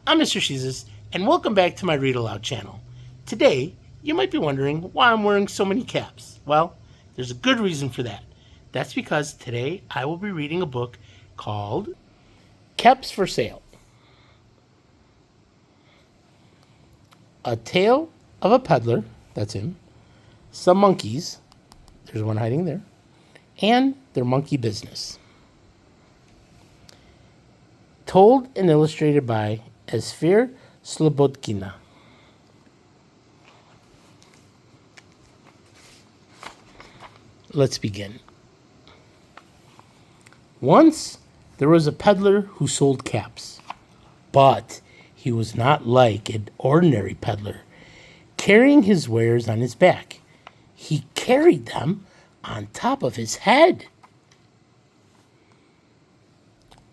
I'm Mr. Jesus, and welcome back to my Read Aloud channel. Today, you might be wondering why I'm wearing so many caps. Well, there's a good reason for that. That's because today I will be reading a book called Caps for Sale. A tale of a peddler, that's him, some monkeys, there's one hiding there, and their monkey business. Told and illustrated by Esphyr Slobodkina. Let's begin. Once there was a peddler who sold caps, but he was not like an ordinary peddler, carrying his wares on his back. He carried them on top of his head.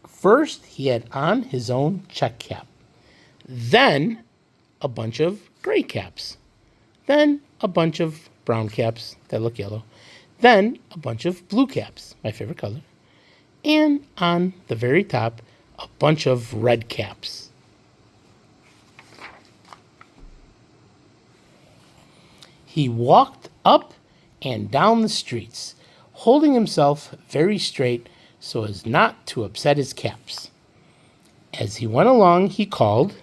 First, he had on his own check cap, then a bunch of gray caps, then a bunch of brown caps that look yellow, then a bunch of blue caps, my favorite color, and on the very top, a bunch of red caps. He walked up and down the streets, holding himself very straight so as not to upset his caps. As he went along, he called,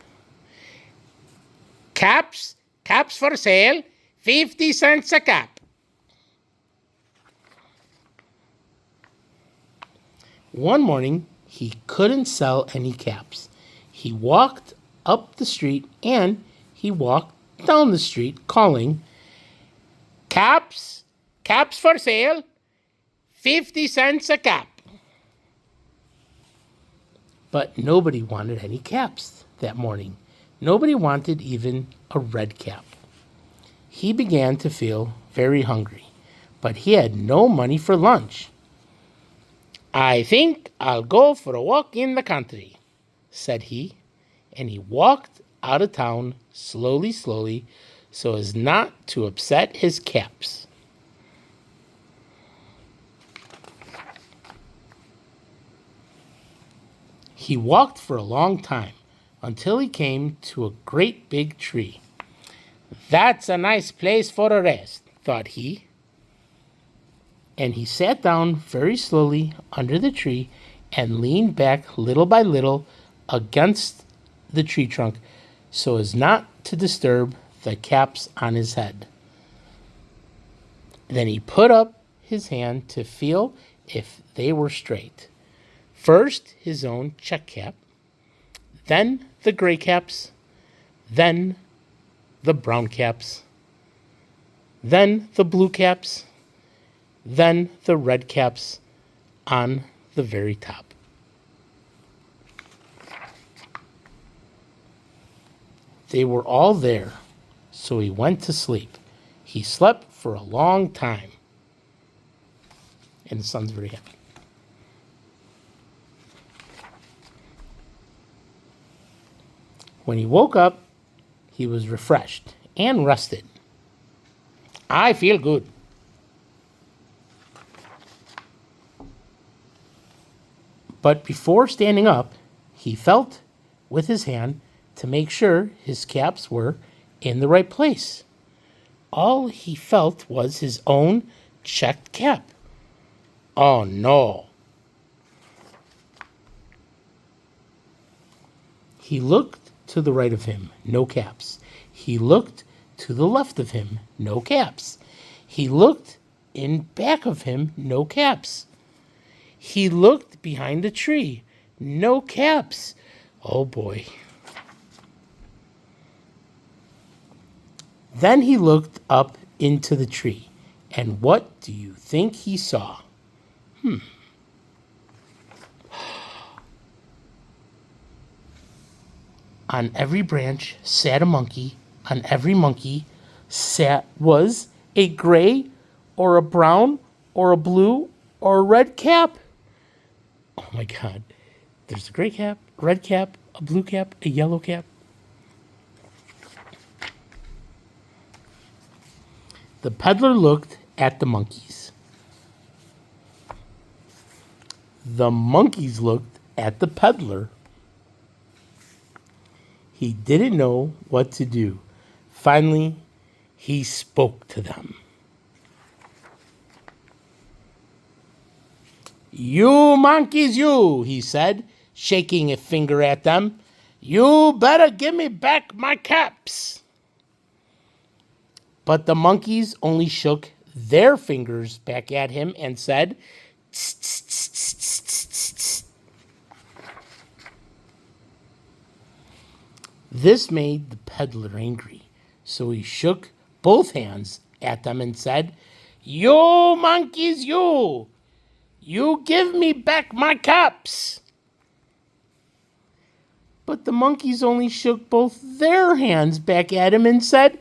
"Caps, caps for sale, 50 cents a cap." One morning, he couldn't sell any caps. He walked up the street and he walked down the street calling, "Caps, caps for sale, 50 cents a cap." But nobody wanted any caps that morning. Nobody wanted even a red cap. He began to feel very hungry, but he had no money for lunch. "I think I'll go for a walk in the country," said he, and he walked out of town slowly, so as not to upset his caps. He walked for a long time until he came to a great big tree. "That's a nice place for a rest," thought he. And he sat down very slowly under the tree and leaned back little by little against the tree trunk so as not to disturb the caps on his head. Then he put up his hand to feel if they were straight. First his own check cap, then the gray caps, then the brown caps, then the blue caps, then the red caps on the very top. They were all there, so he went to sleep. He slept for a long time, and the sun's very happy. When he woke up, he was refreshed and rested. "I feel good." But before standing up, he felt with his hand to make sure his caps were in the right place. All he felt was his own checked cap. Oh no! He looked to the right of him, no caps. He looked to the left of him, no caps. He looked in back of him, no caps. He looked behind the tree, no caps. Oh boy. Then he looked up into the tree, and what do you think he saw? On every branch sat a monkey. On every monkey was a gray or a brown or a blue or a red cap. Oh my God. There's a gray cap, a red cap, a blue cap, a yellow cap. The peddler looked at the monkeys. The monkeys looked at the peddler. He didn't know what to do. Finally, he spoke to them. "You monkeys, you," he said, shaking a finger at them. "You better give me back my caps." But the monkeys only shook their fingers back at him and said, "Tss, tss, tss, tss, tss, tss, tss." This made the peddler angry, so he shook both hands at them and said, "You monkeys, you! You give me back my caps." But the monkeys only shook both their hands back at him and said,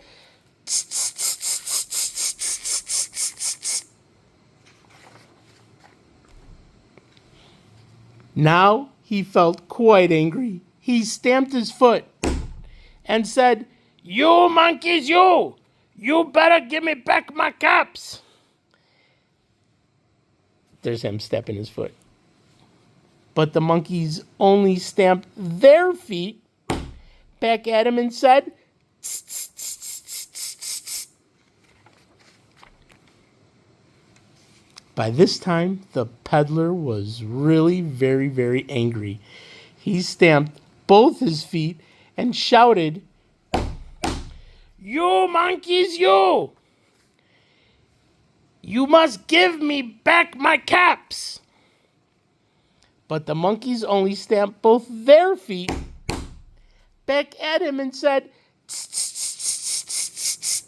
"Tss, tss, tss, tss, tss, tss, tss, tss, tss." Now he felt quite angry. He stamped his foot and said, "You monkeys, you! You better give me back my caps." There's him stepping his foot. But the monkeys only stamped their feet back at him and said, "Tss, tss, tss, tss, tss, tss, tss." By this time, the peddler was really very, very angry. He stamped both his feet and shouted, "You monkeys, you! You must give me back my caps." But the monkeys only stamped both their feet back at him and said, "Tss, tss, tss, tss, tss, tss."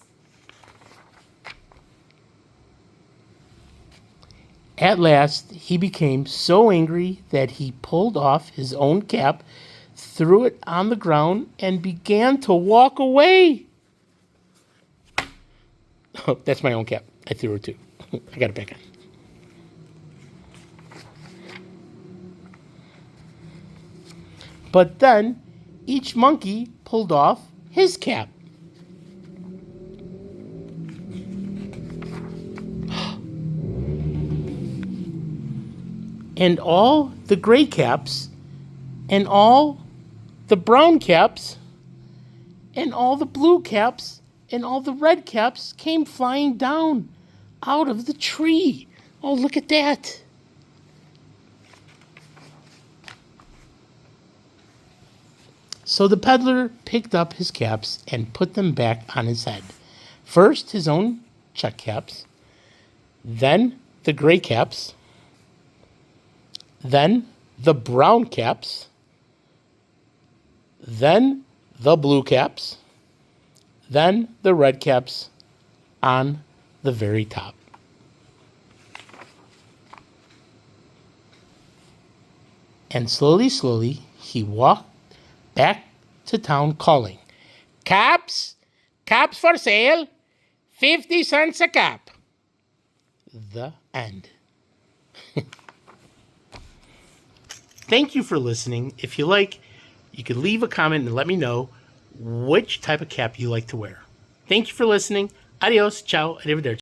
At last, he became so angry that he pulled off his own cap, threw it on the ground, and began to walk away. Oh, that's my own cap. I threw it too. I got it back on. But then each monkey pulled off his cap. And all the gray caps, and all the brown caps, and all the blue caps, and all the red caps came flying down out of the tree. Oh, look at that. So the peddler picked up his caps and put them back on his head. First, his own check caps, then the gray caps, then the brown caps, then the blue caps, then the red caps on the very top. And slowly, slowly, he walked back to town calling, "Caps, caps for sale, 50 cents a cap." The end. Thank you for listening. If you like, you could leave a comment and let me know which type of cap you like to wear. Thank you for listening. Adios, ciao, arrivederci.